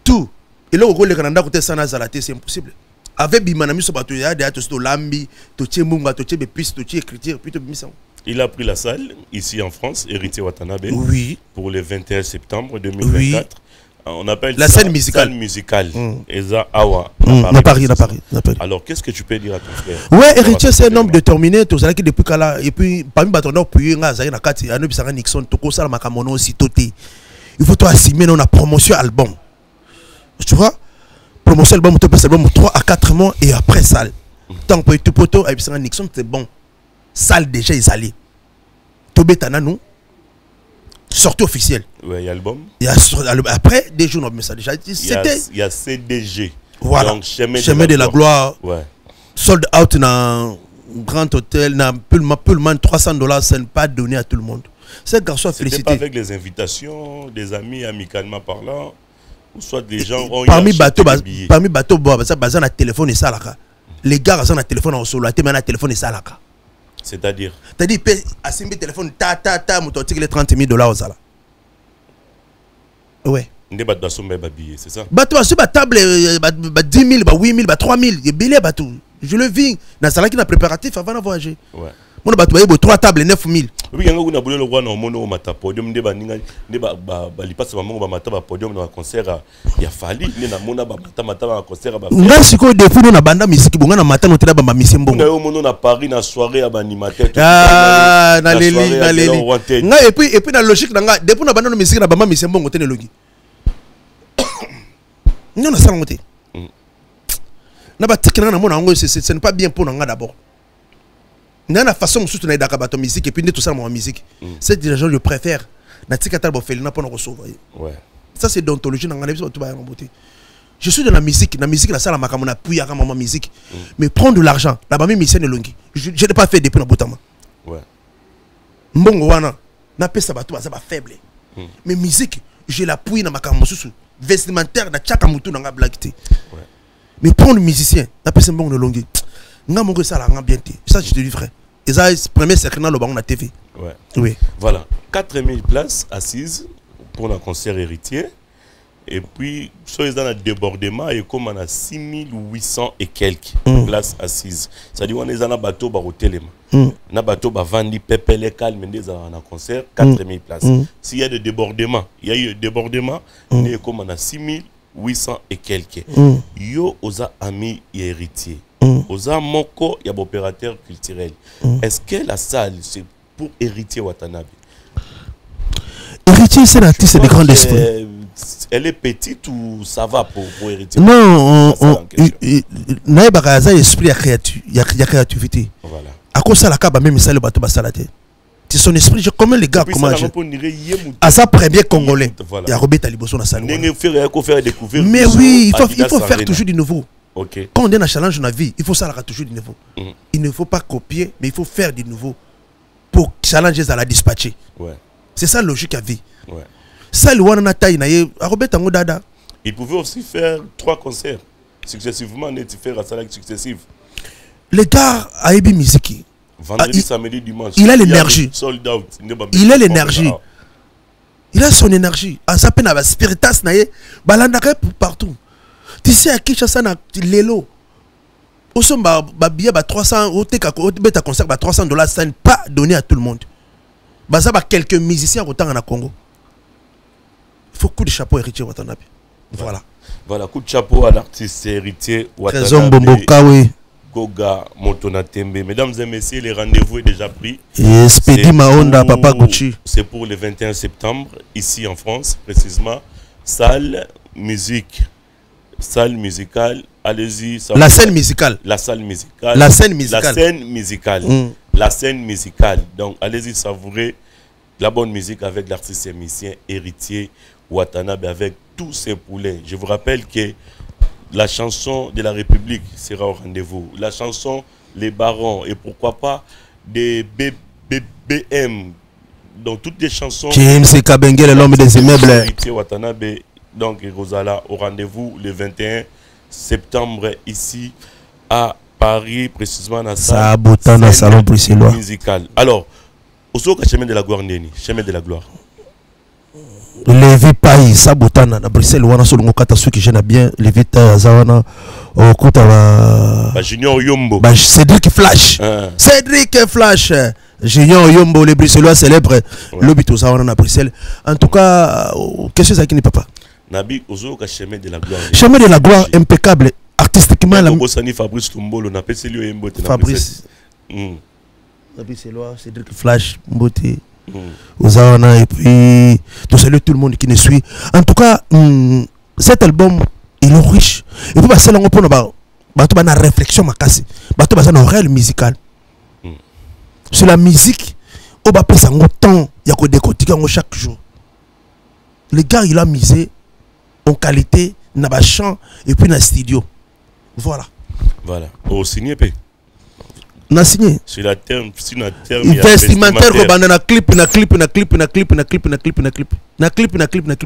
tout. Et là, au Rwanda, quand on a côté sana zalaté, c'est impossible. Avec Bimanami, ce bateau, il y a des atos de lambi, toché munga, toché bépis, toché écriture, puis tout. Il a pris la salle ici en France, héritier Watanabe. Oui. Pour le 21 septembre 2024. Oui. On appelle la ça scène musicale. Scène musicale. Eza Awa. Na Paris. Alors, qu'est-ce que tu peux dire à ton frère? Ouais, héritier, c'est un homme déterminé. Tout ça qui depuis là. Et puis, parmi les bâtonneurs, puis, on a Zayna-Kati, Anubisara Nixon, Toko Salama Kamono aussi, Toté. Il faut toi assumer, on a promotion album. Tu vois? Promotion album, tu peux album 3 à 4 mois et après salle. Tant que tu peux toi, Anubisara Nixon, c'est bon. Salle déjà, ils allaient. Tobé Tananou. Sortie officielle. Ouais, il y a album. Après, des jours, mais ça déjà. Il y a CDG. Voilà. Donc, chemin de la gloire. Ouais. Sold out dans grand hôtel, dans Pullman, $300, ça n'est pas donné à tout le monde. Ce garçon a félicité. Pas avec les invitations des amis amicalement parlant, ou soit des gens ont parmi bateau, ça base un téléphone et ça là. Les gars ont un téléphone en solo, mais un téléphone et ça là. C'est-à-dire il paye à 5 000 téléphones, moutotique les $30,000 aux ala. Ouais. C'est ça? Bateau, sur ma table, 10 000, 8 000, 3 000, il y a billet bateau. Je le vis. Dans ce qui est préparatif avant de voyager. Ouais. Mon bateau, il y a 3 tables, 9 000. Oui, il y a un roi dans mon podium, il passe un podium dans un concert. Il y a fallu, il y a un concert. Merci que depuis nous, on a banda musique, on a matin, on a banda musique. On a Paris dans la soirée à animateur. Ah, et puis dans la logique, depuis on a banda musique, on a banda musique, on a le logi. Nous, on a ça en côté. Ce n'est pas bien pour nous d'abord. Il y a une façon de soutenir la musique et puis tout ça dans la musique. C'est des gens que je préfère. Ça, c'est d'ontologie. Je suis dans la musique. La musique, la salle, la puis à ma musique. Mais prendre de l'argent, la mamie mission est longue. Je n'ai pas fait depuis le boutama. Mbongo wana, na pesa bato ça va faible. Mais musique, je l'appuie dans ma camosusu. Vestimentaire, na chaka mutu na blaguité. Mais prendre musicien, na pesa mbongo longue. Nga mongo ça la nga bien té. Ça je te dis frère. Et ça premier secret dans le banc na TV. Ouais. Oui. Voilà, 4000 places assises pour un concert héritier. Et puis, sur les un débordement, et comme on a 6800 et quelques places assises. C'est-à-dire qu'on est dans un bateau par hôtel. Un bateau par vendre pépé calme dans un concert, 4000 places. S'il y a des débordements, il y a eu des débordements, et comme on a 6800 et quelques. Yo osa ami et héritier. Osa moko y a opérateur culturel. Est-ce que la salle c'est pour héritier Watanabe? Héritier, c'est l'artiste de grand esprit. Elle est petite ou ça va pour héritier? Non, Naïbaka a esprit à créativité. Voilà. À cause de la caba, même ça le bateau basalaté. C'est son esprit, je comment les gars comment à sa première congolais. Il y a Robert Taliboso dans sa salle. Mais oui, il faut faire toujours du nouveau. Okay. Quand on est dans un challenge dans la vie, il faut ça toujours du nouveau. Il ne faut pas copier, mais il faut faire du nouveau pour challenger à la dispatcher. Ouais. C'est ça la logique à vie. Ouais. Ça, le wana taille na ye, Robert Tango Dada. Il pouvait aussi faire 3 concerts successivement, faire à salle successive. Le gars a ébi musique. Vendredi, samedi, dimanche. Il a l'énergie. Sold out. Il a l'énergie. Il a son énergie. À sa peine avec spiritas na ye, balandaka partout. Tu sais à qui ça na lelo. Au son ba billet ba 300 au te beta concert ba $300 ça n'est pas donné à tout le monde. Ba ça ba quelques musiciens autant en Congo. Il faut coup de chapeau héritier Watanabe. Voilà. Voilà, coup de chapeau à l'artiste héritier Watanabe. Trésor Mbomboka, oui. Goga Motonatembe. Mesdames et messieurs, le rendez-vous est déjà pris. Et Spedi Mahonda, Papa Gucci. C'est pour le 21 septembre, ici en France, précisément. Salle, musique. Salle musicale, allez-y. La scène musicale. La salle musicale. La scène musicale. La scène musicale. La scène musicale. Donc, allez-y savourer la bonne musique avec l'artiste et musicien héritier Watanabe avec tous ses poulets. Je vous rappelle que la chanson de la République sera au rendez-vous. La chanson Les Barons et pourquoi pas des BBM. Donc, toutes les chansons. James Kabengele, l'homme des immeubles. Héritier Watanabe. Donc, Rosala au rendez-vous le 21 septembre ici à Paris, précisément dans sa salon musical. Alors, au chemin de la gloire, chemin de la gloire. Levi Paï, Sabotana, à Bruxelles, on a solo kata ceux qui gênent bien, Levi Zawana, au Kota Junior Yombo. Cédric Flash. Cédric Flash. Junior Yombo, les Bruxellois célèbres le Bito Zawana à Bruxelles. En tout cas, qu'est-ce que ça qui n'est pas? Nabi ozo ka chemin de la gloire. Chemin de la gloire impeccable artistiquement la Fabrice Tumbolo na peseli yo mbote na Fabrice. Fabrice Eloa, Cédric Flash Mbote. Ozawana et puis tout salut tout le monde qui nous suit. En tout cas, cet album il est riche. Et puis passer là on peut bato ba na réflexion makasi. Bato ba na réel musical. Sur la musique, on va passer un temps, il y a que décortiquer chaque jour. Le gars il a misé en qualité, na ba chant et puis na studio. Voilà. Voilà. Au signé p. Na signé. Sur la terme, sur la terme. Vestimentaire ko banda na clip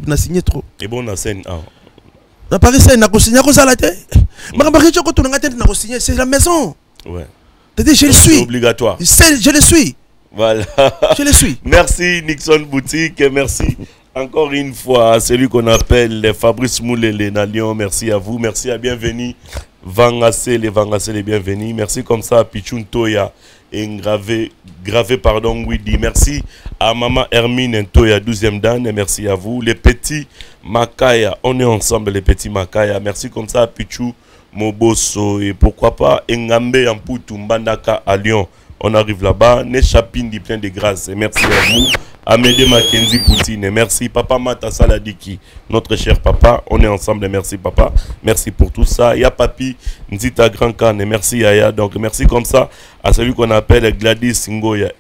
na signé trop. Et bon na scène ah. Na Paris c'est na ko signé ko sala té. Ma ba ko to na na ko signé, c'est la maison. Ouais. Je le suis. C'est obligatoire. Je le suis. Voilà. Je le suis. Merci Nixon Boutique, merci encore une fois à celui qu'on appelle Fabrice Moulele Nalion. Merci à vous, merci à Bienvenue. Vangassé les bienvenus. Merci comme ça à Pichun Toya et gravé pardon Widi. Merci à Maman Hermine Toya 12e dan et merci à vous les petits Makaya. On est ensemble les petits Makaya. Merci comme ça à Pichou Moboso et pourquoi pas Engambe Amputu Mbandaka à Lyon. On arrive là-bas, Nechapindi plein de grâce et merci à vous. Amédée Mackenzie Poutine et merci Papa Mata Saladiki, notre cher papa. On est ensemble et merci papa. Merci pour tout ça. Il y a Papi Nzita Grand Khan et merci Yaya. Donc merci comme ça à celui qu'on appelle Gladys Singoya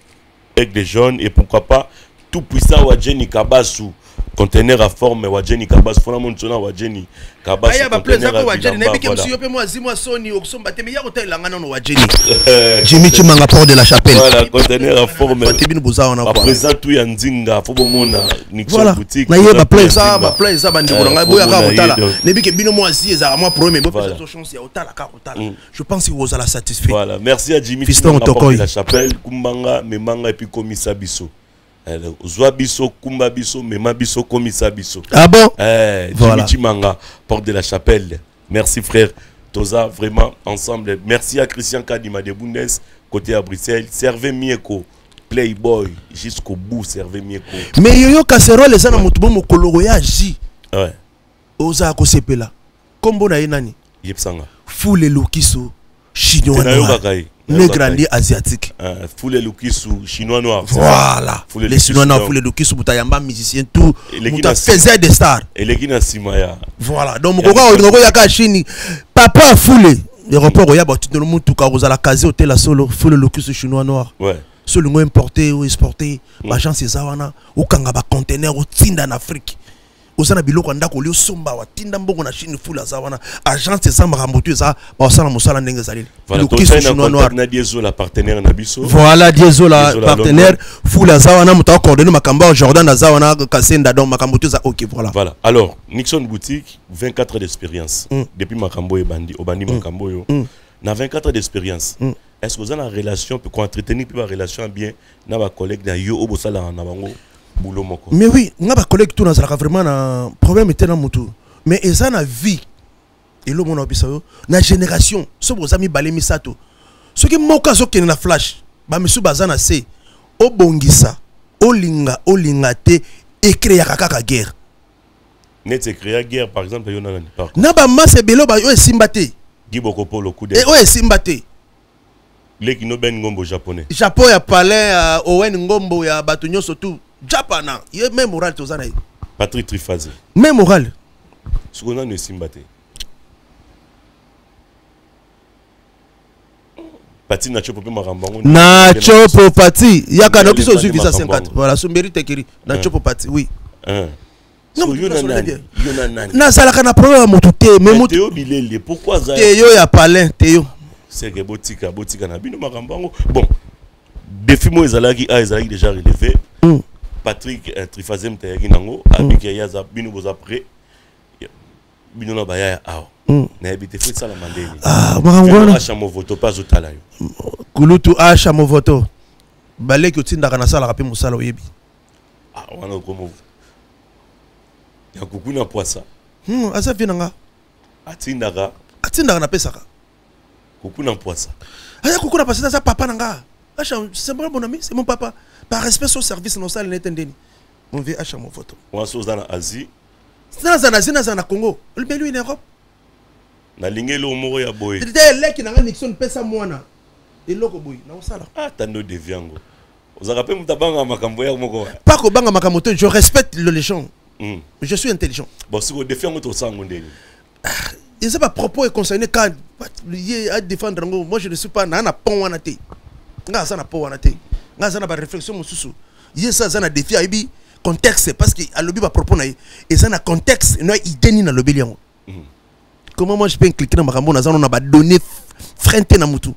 avec des jeunes et pourquoi pas tout puissant Wadjeni Kabasu. Conteneur à forme Wadjeni Kabasu. Fona Monsona Wadjeni Kabasu. Aya ba plaisir ko Wadjeni na biki msiyo pe moi Sony okusomba te me ya hotel la ngana no Wadjeni. Jimmy Chimanga Port de la Chapelle. Voilà, conteneur à forme. Fatibini boza on a. Présent tout ya Nzinga, faut bomona Nixon Boutique. Na ye ba plaisir ba ndiko nga boya ka hotala. Ne biki bino moi si ezara moi premier bo peut chance ya hotala ka hotala. Je pense que vous allez satisfait. Voilà, merci à Jimmy Chimanga Port de la Chapelle, Kumbanga, Memanga et puis Komisa Biso. Zwabiso, Kumbabiso, Memabiso, Komisabiso. Ah bon? Jimmy Chimanga, Porte de la Chapelle. Merci frère. Toza, vraiment ensemble. Merci à Christian Kadima de Bundes, côté à Bruxelles. Servez Mieko, Playboy, jusqu'au bout, servez Mieko. Mais yo casserole les ana mutubo mokologo ya ji. Ouais. Oza ko sepela. Kombo na yenani? Yepsanga. Foule Lukiso, chinois noir. Négrandi asiatique. Foule Lukisu, chinois noir. Voilà. Les chinois noirs, Foule Lukisu, Boutayamba, musicien, tout. Mouta faisait des stars. Et les Guinéens Simaya. Voilà. Donc, Mokoko, Yaka Chini. Papa Foule. Les rapports, Yaba, tu te le montres, vous allez caser au tel solo, Foule Lukisu, chinois noir. Ouais. Seulement importé ou exporté. L'agent Césawana, ou Kangaba conteneur, ou Tinda en Afrique. Osana biloko ndako lio somba wa tinda mbongo na Chine fula zawana agence ça marambotu ça osana musala ndenge zalili le kiso chinois noir na Dieso la partenaire na biso voilà Dieso la partenaire fula zawana muta coordonner makamba Jordan na zawana kasenda donc makambotu za OK voilà alors Nixon Boutique 24 ans d'expérience depuis makambo et bandi obandi makambo yo na 24 ans d'expérience est-ce que vous avez une relation pour entretenir puis une relation bien na ba collègue na yo obosala na bango. Mais oui, on a des collègues qui ont vraiment un problème dans le mais ils ont une vie. Et là, on a une génération. Ce que vous avez balé misato. Ce qui est un flash, monsieur Bazana c'est au bongisa, au linga te écrit à guerre. Net écrit à guerre par exemple, il y en a pas. Naba masse belo ba yo simbate. Giboko polo coup de. Et ouais simbate. Les qui no ben ngombo japonais. Japon ya palais Owen ngombo ya batunyo surtout. Japana, il est même moral tous années. Patrick Trifazé. Même moral. Ce qu'on a ne simbate. Pati Nacho Popi Marambango. Nacho Popati. Il y a qu'un autre qui se suit visa 54. Voilà, son mérite écrit. Nacho Popati, oui. Non, il y en a. Na salaka na problème à motuté. Mais Théo Bilele, pourquoi ça? Théo ya palin, Théo. C'est que Botika na bino Marambango. Bon, défi mo ezalaki déjà relevé. Patrick Trifazé mtayaki nango abiki yaza bino boza prêt bino na baya awo na ebite fo sala mandeli makangwana acha mo voto pas otala yo kulutu acha mo voto baleki otindaka na sala pe musala oyebi wana komo ya kukuna poisa asa vinanga atindaka na pesaka kukuna poisa aya kukuna pasita sa papa nanga acha c'est mon ami c'est mon papa. Par respect au service, nous allons l'entendre. On veut acheter mon photo. On va dans Asie. c'est na Congo. Mais lui, il est en Europe. Na lingé lo moro ya boy. C'était là qui n'a Nixon pesa moana. Et loko boy, na osala. Ah, tando de viango. Vous avez rappelé mutabanga makambo ya moko. Pas ko banga makamoto, je respecte les gens. Je suis intelligent. Bon, si vous défiez votre sang ondeni. Et c'est pas propos et concerné quand il à défendre moi je ne suis pas na pont wana te. Nga ça na pont wana te. Nga ça na ba réflexion mususu. Il ça na défi aibi contexte parce que à lobby ba propos na et ça na contexte no idée ni na lobby liango. Comment moi je peux cliquer dans ma rambo on a donné freinté na mutu.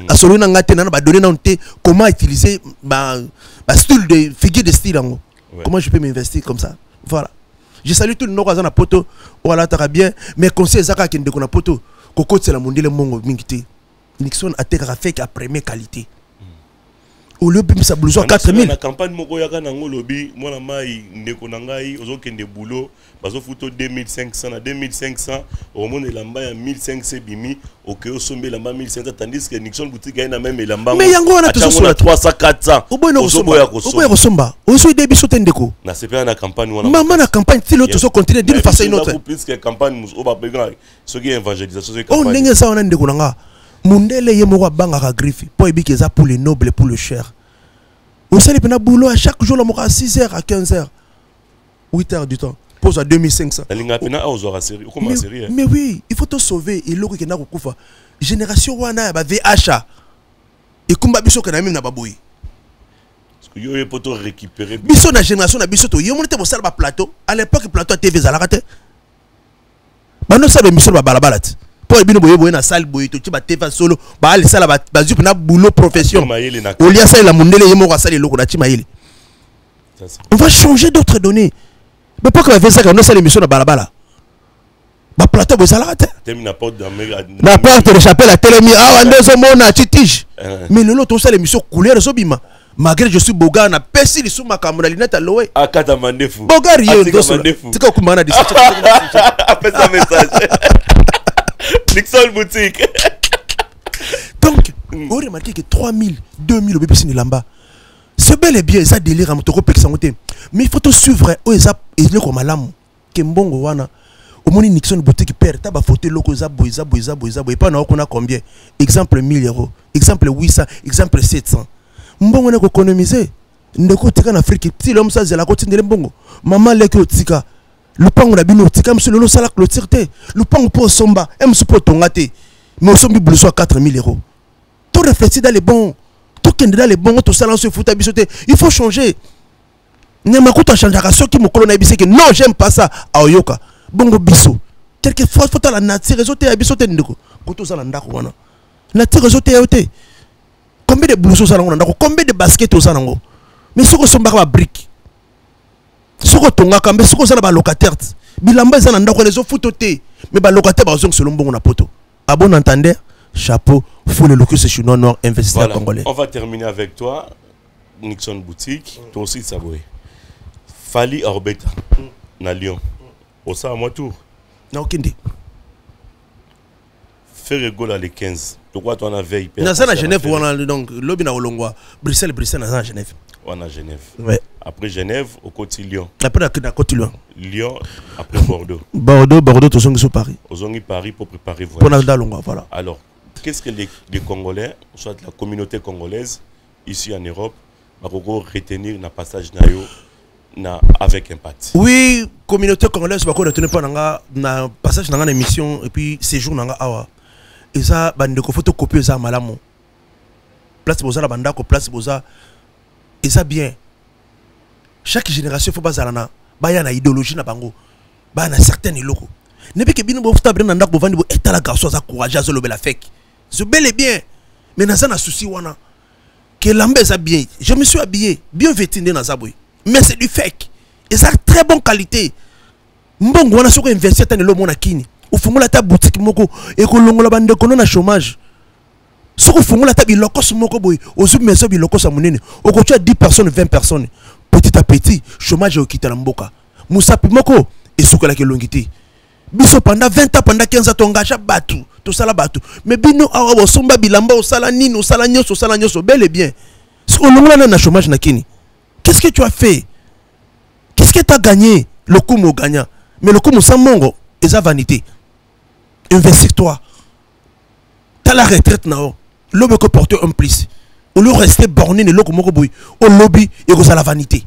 A solo na ngate na ba donné na onté comment utiliser ba style de figure de style ango. Comment je peux m'investir comme ça? Voilà. Je salue tout le monde dans la poto. Voilà, t'as bien. Mais conseil Zaka qui est dans la poto. Coco c'est la mondiale mongo mingité. Nixon a été fait à première qualité. Au lieu de sa blouson 4000. La campagne moko yaka nango lobby moi na mai ndeko nangai ozokende boulot bazo photo 2500 na 2500 au monde elamba ya 1500 bimi okeyo sombe elamba 1500 tandis que Nixon boutique a na même elamba mais yango wana toujours sur la 300 400 ozoboya kosomba ozo debi sote ndeko na CPA na campagne wana maman na campagne tilo to so continuer d'une façon une autre plus que campagne muso ba pega ce qui évangélisation c'est campagne oh ndenge ça wana ndeko nanga mundele ye moko banga ka griffe po ebiki za pour les nobles et pour le cher. Au salé pena boulot à chaque jour la moko à 6h à 15h 8h du temps pose à 2500 la linga pena ozora série comment série mais oui il faut te sauver et loko kena kokufa génération wana ba VH et kumba biso kana même na baboyi parce que yo poto récupérer biso na génération na biso to yo monete bo sala ba plateau à l'époque plateau TV zalakate ba no sabe mission ba balabala pour ebino boye boye na salle boye to ti ba TV solo ba ali sala ba zup na boulot profession au lieu ça la mondele yemo ko sala loko na ti maïli on va changer d'autres données mais pas que va ça quand on sala émission na balabala ba plateau bo zalakate termine porte d'Amérique na porte de chapelle la télé mi ah ndezo mona ti tige mais le lot to sala émission couleur so bima malgré je suis boga na pesi li suma kamuna linata lowe akata mandefu boga riyo ndoso tika kumana di appelle ça message Nixon boutique. Donc, on remarque que 3000, 2000 au BBC Nilamba. C'est bel et bien ça délire à motoko pexangote. Mais il faut te suivre au eza et le comme alam kembongo wana. Au moni Nixon boutique perd taba photo loko za boiza et pas na okona combien. Exemple 1000 €, exemple 800, exemple 700. Mbongo na ko économiser. Ndeko tika na Afrique, ti l'homme ça zela ko tindele mbongo. Maman leki tika. Le pango na bino tika monsieur lolo sala clôture te le pango pour somba m su pour tongate mais sombi blouson à 4000 €. Tout réfléchir dans les bons tout kende dans les bons tout sala se fouta bisoté il faut changer nyama ko to changer ka soki mokolo na biseke non j'aime pas ça aoyoka bongo biso quelque fois faut la nature réseauté ya bisoté ndeko ko to sala ndako wana nature réseauté ya te combien de blouson sala ngona ndako combien de baskets au sala ngo mais soko somba ka brique soko tonga kambe soko sala ba locataire bilamba ezana ndako les fototé mais ba locataire ba zong selon bongo na poto à bon entendeur chapeau faut le locus chinois noir investisseur voilà. Congolais. On va terminer avec toi Nixon boutique toi aussi Saboué Fali Orbeta na Lyon au ça à moi tour na okindi faire goal à les 15 pourquoi toi na veille na ça na Genève wana donc lobby na olongwa Bruxelles na Genève on a Genève ouais après Genève au côté Lyon après na côté Lyon après Bordeaux Bordeaux to zongi sur Paris ozongi Paris pour préparer voyage pour na dalongwa voilà alors qu'est-ce que les Congolais soit la communauté congolaise ici en Europe va retenir na passage na yo na avec impact oui communauté congolaise va retenir pas na passage na émission et puis séjour na awa et ça bande ko photocopier ça malamo place boza la banda ko place boza et ça bien chaque génération faut pas zalana ba ya na idéologie na bango ba na certaines loko nebi ke bino bo futa brena ndako vandi bo etala garçon za courage à lobela fake c'est bel et bien mais na ça na souci wana que lambe ça bien je me suis habillé bien vêtu na zaboy mais c'est du fake et ça très bonne qualité mbongo wana soko investir tane lo mona kini ufungola ta boutique moko e ko longola bande ko na chômage soko fungola ta bilokos moko boy ozu meso bilokos munene oko tia 10 personnes 20 personnes petit à petit chômage au quitter la mboka musapi moko et sokola ke longité biso pendant 20 ans pendant 15 ans tongacha batu to sala batu mais bino awa bo somba bilamba o sala nini o sala nyoso bel et bien soko longola na chômage na kini qu'est-ce que tu as fait qu'est-ce que tu as gagné le coup mo gagnant Mais le coup Moussa Mongo, c'est la vanité. Investis-toi. T'as la retraite, non? L'homme que porter un plus. Au lieu de rester borné, le loco moko boui. Au lobby, et à la vanité.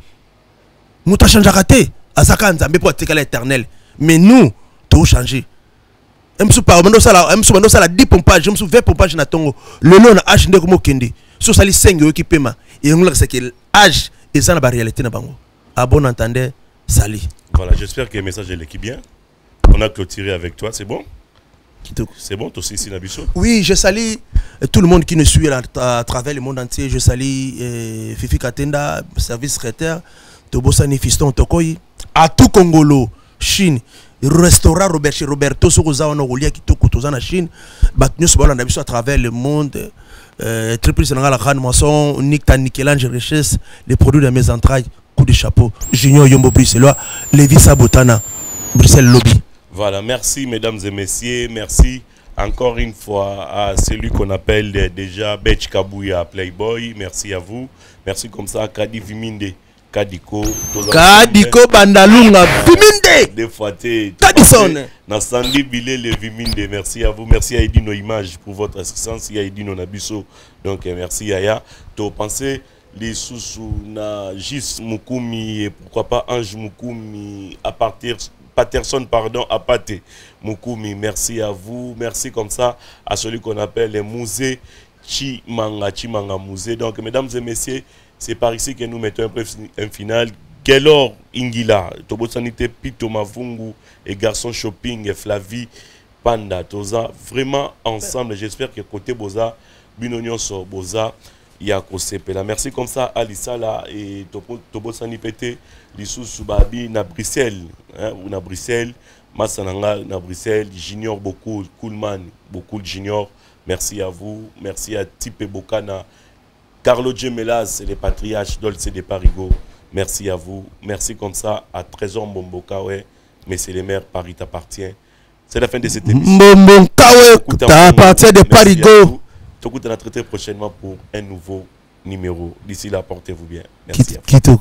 Nous t'as changé à rater. À ça, quand on peut être l'éternel. Mais nous, tout changé. Je suis pas la 10 pompages, je suis 20 pompages na tongo. Le nom a âge de comme kende. Sur ça les 5 qui paiement. Et on sait que l'âge est ça la réalité na bango. À bon entendeur, sali. Voilà, j'espère que le message est l'équipe bien. On a clôturé avec toi, c'est bon? C'est bon, toi aussi ici Nabiso? Oui, je salue tout le monde qui nous suit à travers le monde entier. Je salue Fifi Katenda, service secrétaire, Tobosani Fiston Tokoyi, à tout Congolo, Chine. Restaurant Roberto Sokoza on a qui toko tozana Chine batnu so bala à travers le monde triple sénégal la grande moisson Nicta Nikelange richesse les produits de mes entrailles coup de chapeau Junior Yombo Bruxelles Lévi Sabotana Bruxelles Lobby. Voilà, merci mesdames et messieurs, merci encore une fois à celui qu'on appelle déjà Betch Kabouya Playboy, merci à vous, merci comme ça à Kadi Viminde Kadiko Bandalunga Viminde des fois Kadison na Sandy Bilé le Viminde, merci à vous, merci à Edino Image pour votre assistance, il y a Edino Nabiso, donc merci Yaya. To pensez les sous na Gis Mukumi et pourquoi pas Ange Mukumi à partir Patterson pardon à Pate Mukumi, merci à vous, merci comme ça à celui qu'on appelle les musées Chimanga Musée. Donc mesdames et messieurs, c'est par ici que nous mettons un final. Gelor Ingila, Tobo Sanité, Pito Mavungu et Garçon Shopping et Flavie Panda, Toza, vraiment ensemble. J'espère que côté Boza, Binonion so Boza, Yakosepela. Merci comme ça, Alissa là et Tobo Sanipete, Lissou Subabi, na Bruxelles, ou na Bruxelles, Massananga, na Bruxelles, Junior beaucoup, Coolman, beaucoup de Junior. Merci à vous, merci à Tipe Bokana. Carlo Gemelas et les patriarches Dolce de Parigo. Merci à vous. Merci comme ça à Trésor Mbombokawe. Mais c'est les maires, Paris t'appartient. C'est la fin de cette émission. Mbombokawe t'appartient de Parigo. On va traiter prochainement pour un nouveau numéro. D'ici là, portez-vous bien. Merci à vous.